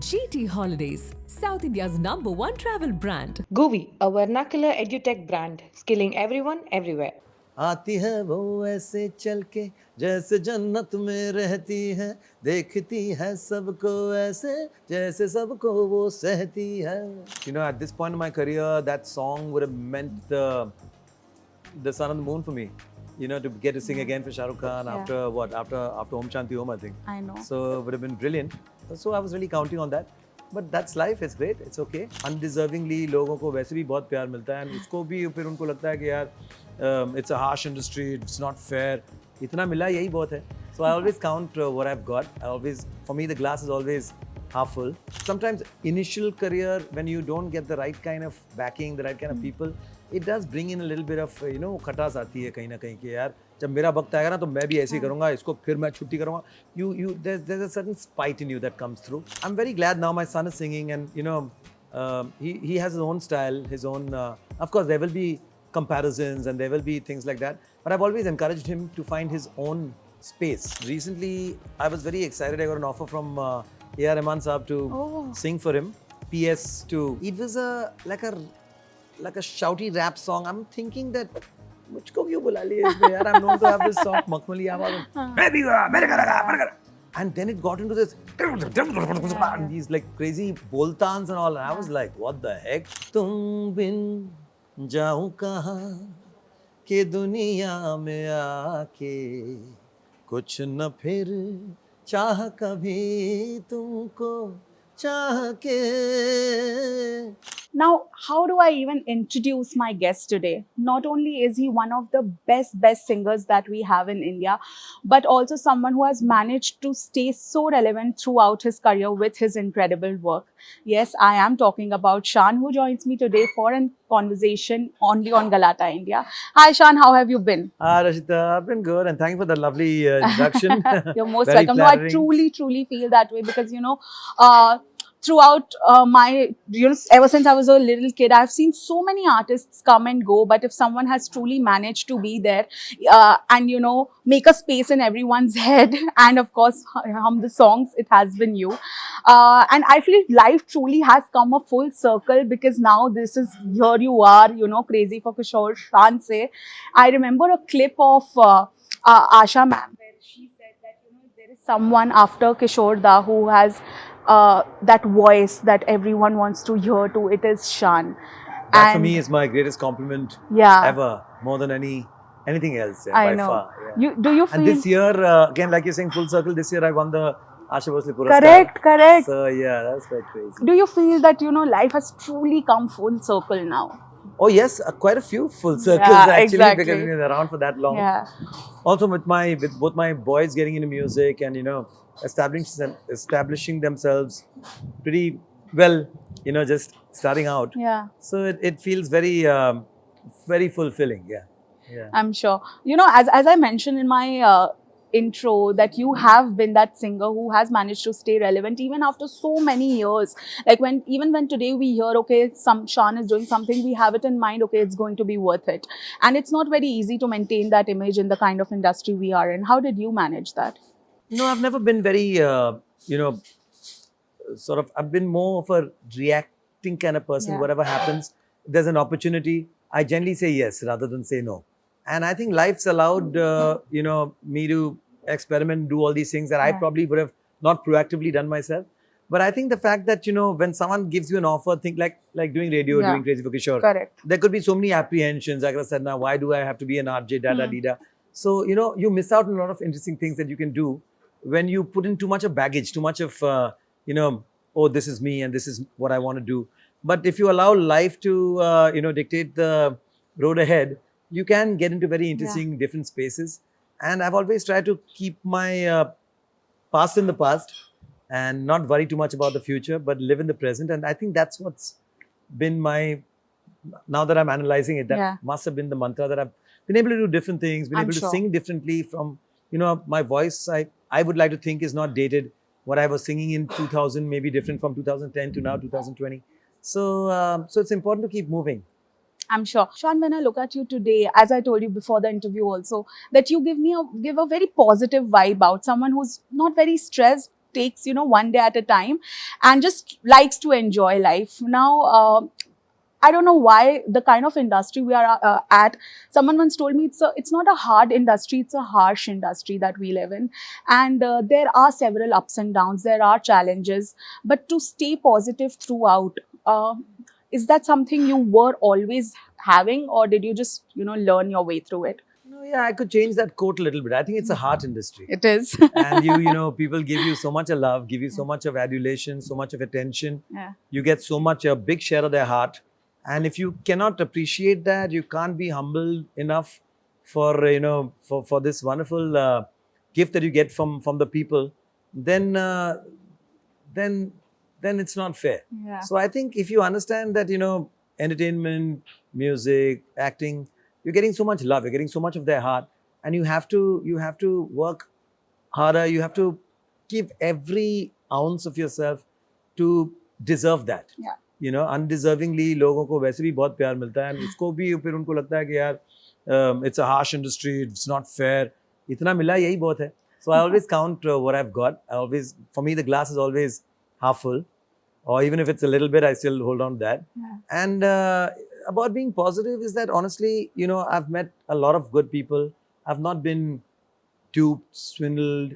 GT Holidays, South India's #1 travel brand. GUVI, a vernacular edutech brand, skilling everyone everywhere. आती है वो ऐसे चल के जैसे जन्नत में रहती है, देखती है सबको ऐसे जैसे सबको वो सहती है. You know, at this point in my career, that song would have meant the sun and the moon for me. You know, to get to sing again for Shah Rukh Khan after what? After Om Shanti Om, I think. I know. So it would have been brilliant. So I was really counting on that. But that's life. It's great. It's okay. Undeservingly, लोगों को वैसे भी बहुत प्यार मिलता है. उसको भी फिर उनको लगता है कि यार, it's a harsh industry. It's not fair. इतना मिला यही बहुत है. So I always count what I've got. For me, the glass is always half full. Sometimes initial career, when you don't get the right kind of backing, the right kind of people, it does bring in a little bit of, you know, खटास आती है कहीं ना कहीं कि यार जब मेरा वक्त आएगा ना तो मैं भी ऐसे ही करूँगा, इसको फिर मैं छुट्टी करूँगा. There's a certain spite in you that comes through. I'm very glad now my son is singing, and you know, he has his own style, his own. Of course, there will be comparisons and there will be things like that, but I've always encouraged him to find his own space. Recently, I was very excited. I got an offer from A.R. Rahman Saab to sing for him. PS2. It was like a shouty rap song. I'm thinking that मुझको क्यों बुला लिया इसमें यार? I'm known to have this soft मखमली आवाज. मैं भी मेरे करेगा. And then it got into this and these like crazy boltans and all. And I was like, what the heck? तुम बिन जाऊं कहाँ के दुनिया में आके कुछ न फिर चाह कभी तुमको चाह के. Now, how do I even introduce my guest today? Not only is he one of the best singers that we have in India, but also someone who has managed to stay so relevant throughout his career with his incredible work. Yes, I am talking about Shaan, who joins me today for a conversation only on Galatta India. Hi Shaan, how have you been? Rashita, I've been good, and thank you for the lovely introduction. You're most Very welcome. No, I flattering. truly feel that way because, you know, throughout my, you know, ever since I was a little kid, I've seen so many artists come and go. But if someone has truly managed to be there and, you know, make a space in everyone's head, and of course, hum the songs, it has been you. And I feel life truly has come a full circle because now this is, here you are, you know, crazy for Kishore. Shaan say, I remember a clip of Asha ma'am where she said that, you know, there is someone after Kishore Da who has that voice that everyone wants to hear to. It is Shaan. That for me is my greatest compliment ever, more than anything else. Yeah, I by know. far. Yeah. Do you feel? And this year, again, like you're saying, full circle. This year, I won the Asha Bhosle Puraskar. Correct. So yeah, that's quite crazy. Do you feel that, you know, life has truly come full circle now? Oh yes, quite a few full circles actually, because we've been around for that long. Yeah. Also with both my boys getting into music and, you know, establishing themselves pretty well, you know, just starting out. Yeah. So it feels very very fulfilling. Yeah. I'm sure. You know, as I mentioned in my intro, that you have been that singer who has managed to stay relevant even after so many years. Like even when today we hear, okay, Shaan is doing something, we have it in mind, okay, it's going to be worth it. And it's not very easy to maintain that image in the kind of industry we are in. How did you manage that? No, I've never been very, you know, sort of, I've been more of a reacting kind of person. Yeah. Whatever happens, if there's an opportunity, I generally say yes rather than say no. And I think life's allowed, you know, me to experiment, do all these things that I probably would have not proactively done myself. But I think the fact that, you know, when someone gives you an offer, think like doing radio, doing Crazy for Kishore. Correct. There could be so many apprehensions. Like I said, now, why do I have to be an RJ, da-da-dee-da? So, you know, you miss out on a lot of interesting things that you can do when you put in too much of baggage, too much of, you know, oh, this is me and this is what I want to do. But if you allow life to, you know, dictate the road ahead, you can get into very interesting different spaces. And I've always tried to keep my past in the past and not worry too much about the future, but live in the present. And I think that's what's been my, now that I'm analyzing it, that must have been the mantra, that I've been able to do different things, been able to sing differently from, you know, my voice, I would like to think is not dated. What I was singing in 2000 may be different from 2010 to now 2020. So it's important to keep moving. I'm sure. Shaan, when I look at you today, as I told you before the interview also, that you give a very positive vibe out, someone who's not very stressed, takes, one day at a time and just likes to enjoy life. Now, I don't know why the kind of industry we are at. Someone once told me it's not a hard industry, it's a harsh industry that we live in, and there are several ups and downs. There are challenges, but to stay positive throughout. Is that something you were always having, or did you just learn your way through it? No, yeah, I could change that quote a little bit. I think it's a heart industry. It is. And people give you so much of love, give you so much of adulation, so much of attention. Yeah. You get so much, a big share of their heart. And if you cannot appreciate that, you can't be humble enough for, for this wonderful gift that you get from the people, then it's not fair. Yeah. So I think if you understand that, entertainment, music, acting, you're getting so much love, you're getting so much of their heart, and you have to work harder. You have to give every ounce of yourself to deserve that. Yeah. Undeservingly लोगों को वैसे भी बहुत प्यार मिलता है, and उसको भी फिर उनको लगता है कि यार it's a harsh industry, it's not fair. इतना मिला यही बहुत है. So I always count what I've got. For me, the glass is always half full, or even if it's a little bit, I still hold on to that. Yeah. And about being positive is that honestly, I've met a lot of good people. I've not been duped, swindled,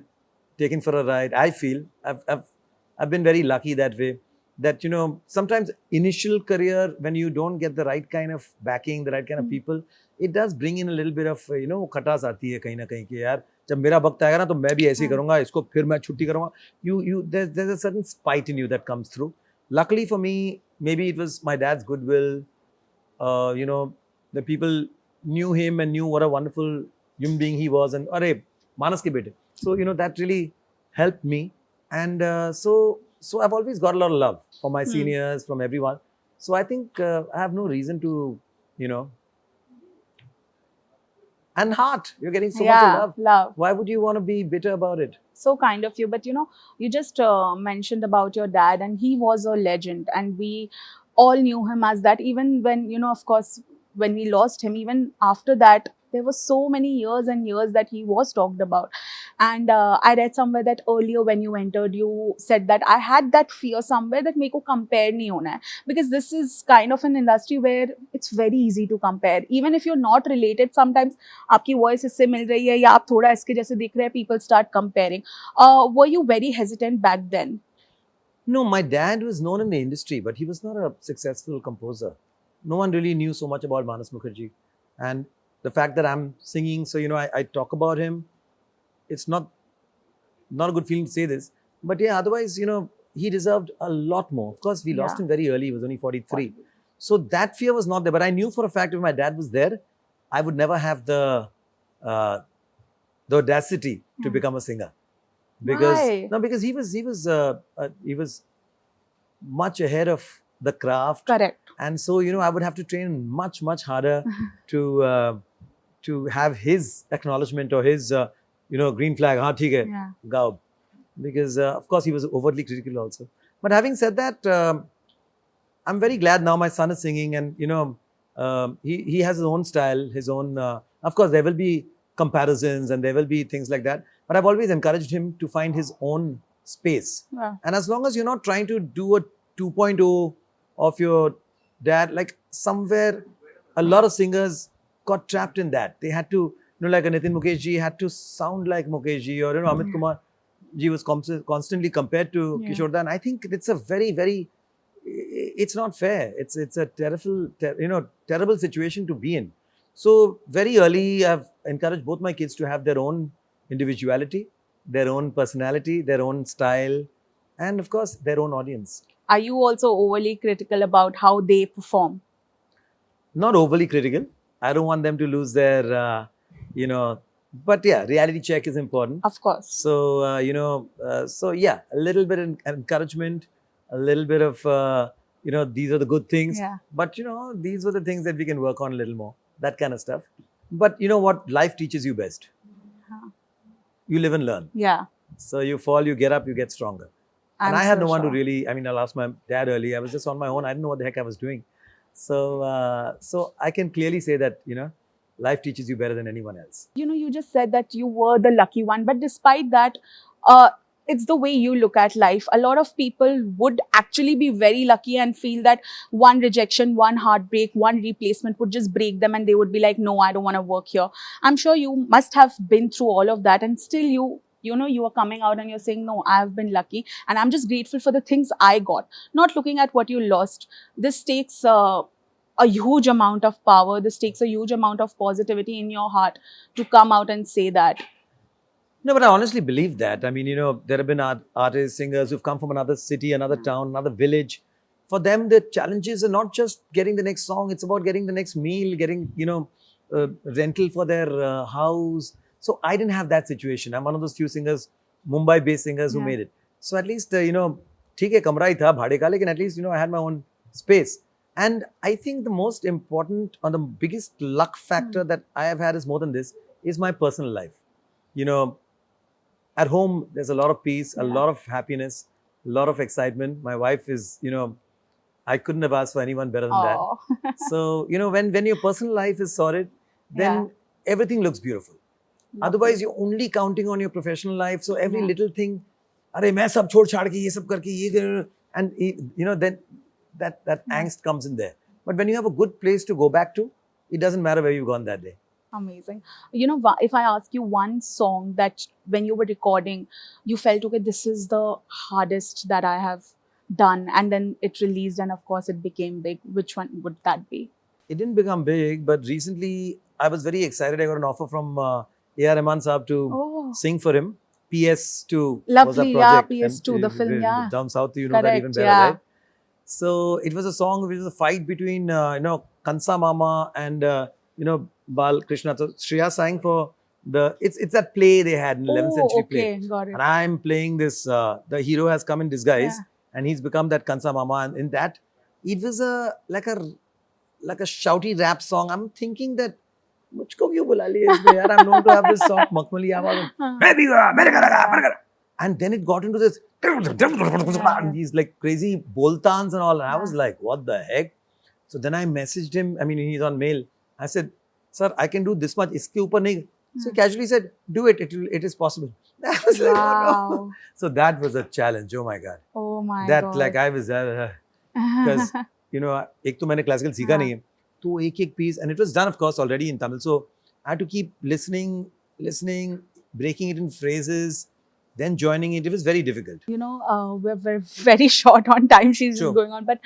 taken for a ride. I feel I've been very lucky that way. That sometimes initial career, when you don't get the right kind of backing, the right kind of people, it does bring in a little bit of खटास आती है कहीं ना कहीं कि यार जब मेरा वक्त आएगा ना तो मैं भी ऐसे ही करूँगा, इसको फिर मैं छुट्टी करूँगा. There's a certain spite in you that comes through. Luckily for me, maybe it was my dad's goodwill. The people knew him and knew what a wonderful human being he was, and अरे मानस के बेटे. So that really helped me, and so I've always got a lot of love from my seniors, from everyone. So I think I have no reason to, and heart. You're getting so much of love. Why would you want to be bitter about it? So kind of you, but you just mentioned about your dad, and he was a legend, and we all knew him as that. Even when of course, when we lost him, even after that, there were so many years and years that he was talked about. And I read somewhere that earlier when you entered, you said that I had that fear somewhere that मेरे को compare नहीं होना है, because this is kind of an industry where it's very easy to compare. Even if you're not related, sometimes आपकी voice इससे मिल रही है या आप थोड़ा इसके जैसे दिख रहे हैं, people start comparing. Were you very hesitant back then? No, my dad was known in the industry, but he was not a successful composer. No one really knew so much about Manas Mukherjee. And the fact that I'm singing, so I talk about him. It's not a good feeling to say this, but yeah, otherwise, he deserved a lot more. Of course, we lost him very early. He was only 43. So that fear was not there. But I knew for a fact if my dad was there, I would never have the audacity to become a singer. Because he was much ahead of the craft. Correct. And so, I would have to train much, much harder to have his acknowledgement or his, green flag, haan, theek hai, gao. Because, of course, he was overtly critical also. But having said that, I'm very glad now my son is singing, and, he has his own style, his own, of course, there will be comparisons and there will be things like that. But I've always encouraged him to find his own space. Yeah. And as long as you're not trying to do a 2.0 of your dad, like somewhere, a lot of singers got trapped in that. They had to, like a Nitin Mukesh ji had to sound like Mukesh ji, or Amit Kumar ji was constantly compared to Kishore Da. And I think it's a very, very, it's not fair. It's a terrible situation to be in. So very early, I've encouraged both my kids to have their own individuality, their own personality, their own style, and of course, their own audience. Are you also overly critical about how they perform? Not overly critical. I don't want them to lose their, but yeah, reality check is important. Of course. So, so yeah, a little bit of encouragement, a little bit of, these are the good things. Yeah. But, these are the things that we can work on a little more, that kind of stuff. But you know what? Life teaches you best. You live and learn. Yeah. So you fall, you get up, you get stronger. And I had no one to really, I lost my dad early. I was just on my own. I didn't know what the heck I was doing. So, so I can clearly say that, life teaches you better than anyone else. You just said that you were the lucky one. But despite that, it's the way you look at life. A lot of people would actually be very lucky and feel that one rejection, one heartbreak, one replacement would just break them and they would be like, no, I don't want to work here. I'm sure you must have been through all of that, and still you are coming out and you're saying, no, I have been lucky and I'm just grateful for the things I got, not looking at what you lost. This takes a huge amount of power. This takes a huge amount of positivity in your heart to come out and say that. No, but I honestly believe that. I mean, there have been artists, singers who've come from another city, another town, another village. For them, the challenges are not just getting the next song, it's about getting the next meal, getting, rental for their house. So I didn't have that situation. I'm one of those few singers, Mumbai-based singers who Yeah. made it. So at least, ठीक है कमरा ही था भाड़े का, लेकिन at least, I had my own space. And I think the most important or the biggest luck factor that I have had is more than this, is my personal life. At home, there's a lot of peace, a lot of happiness, a lot of excitement. My wife is, I couldn't have asked for anyone better than Oh. that. So, when your personal life is sorted, then everything looks beautiful. Otherwise, you're only counting on your professional life. So every little thing, अरे मैं सब छोड़ छाड़ के ये सब करके ये कर, and then that angst comes in there. But when you have a good place to go back to, it doesn't matter where you've gone that day. Amazing. If I ask you one song that when you were recording, you felt, okay, this is the hardest that I have done, and then it released and of course it became big, which one would that be? It didn't become big, but recently I was very excited. I got an offer from A.R. Rahman Saab to sing for him. PS2 Lovely, was a project. PS2, And the film, down south, you know that even better, right? So it was a song which was a fight between, Kansa Mama and, Bal Krishna. So Shreya sang for it's that play they had, an 11th century play. Got it. And I'm playing this, the hero has come in disguise and he's become that Kansa Mama. And in that, it was like a shouty rap song. I'm thinking that, मुझको क्यों बुला लिया इसमें यार? I'm known to have this soft मखमली आवाज. मैं भी मेरे घर आ. And then it got into this, and these like crazy boltans and all. And I was like, what the heck? So then I messaged him. I mean, he's on mail. I said, sir, I can do this much. Iske upar nahi. So he casually said, do it. It is possible. I was like, oh no. So that was a challenge. Oh my God. Oh my that, God. like I was, because, एक तो मैंने classical सीखा नहीं है. तो एक piece, and it was done, of course, already in Tamil. So I had to keep listening, breaking it in phrases, then joining it. It was very difficult. We're very short on time. She's just going on. But,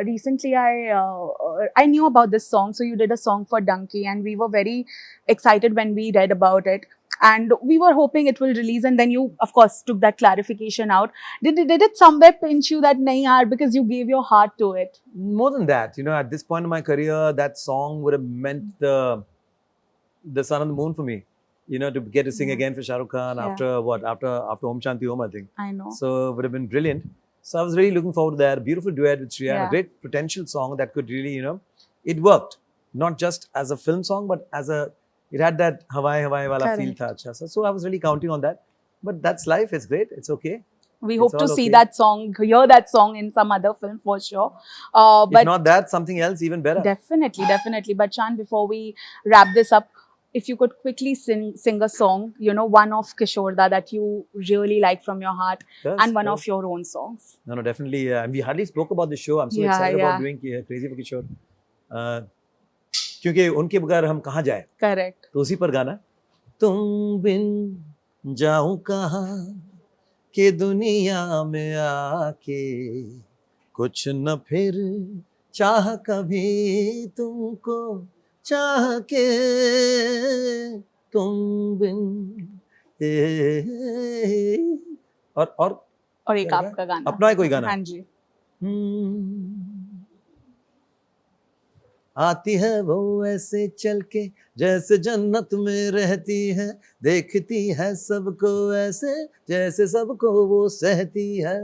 recently I knew about this song. So you did a song for Dunki and we were very excited when we read about it. And we were hoping it will release, and then you, of course, took that clarification out. Did it somewhere pinch you that nahi yaar, because you gave your heart to it? More than that, at this point in my career, that song would have meant the sun and the moon for me. To get to sing again for Shah Rukh Khan after Om Shanti Om, I think. I know. So it would have been brilliant. So I was really looking forward to that. A beautiful duet with Shreya, a great potential song that could really, it worked. Not just as a film song, but it had that Hawai wala feel tha acha. So I was really counting on that. But that's life. It's great. It's okay. We hope to see that song, hear that song in some other film for sure. But if not that, something else even better. Definitely. But Shaan, before we wrap this up, if you could quickly sing a song, one of Kishorda that you really like from your heart, and one of your own songs. No, definitely. We hardly spoke about the show. I'm so excited about doing Crazy for Kishore. क्योंकि उनके बगैर हम कहाँ जाए? Correct. तो उसी पर गाना. तुम बिन जाऊं कहाँ के दुनिया में आके, कुछ न फिर चाह कभी तुमको चाह के, तुम बिन और एक आपका गाना. अपना ही कोई गाना. हाँ जी. आती है वो ऐसे चल के जैसे जन्नत में रहती है, देखती है सबको ऐसे जैसे सबको वो सहती है,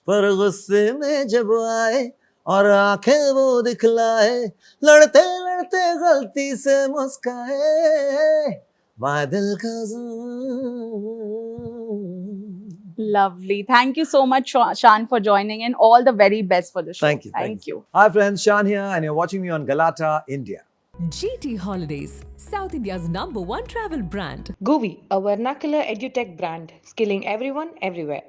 पर गुस्से में जब आए और आंखें वो दिखलाए, लड़ते लड़ते गलती से मुस्काए, my दिल का Lovely. Thank you so much, Shaan, for joining in. All the very best for the show. Thank you. Thank you. Hi friends, Shaan here and you're watching me on Galatta India. GT Holidays, South India's #1 travel brand. GUVI, a vernacular edutech brand, skilling everyone everywhere.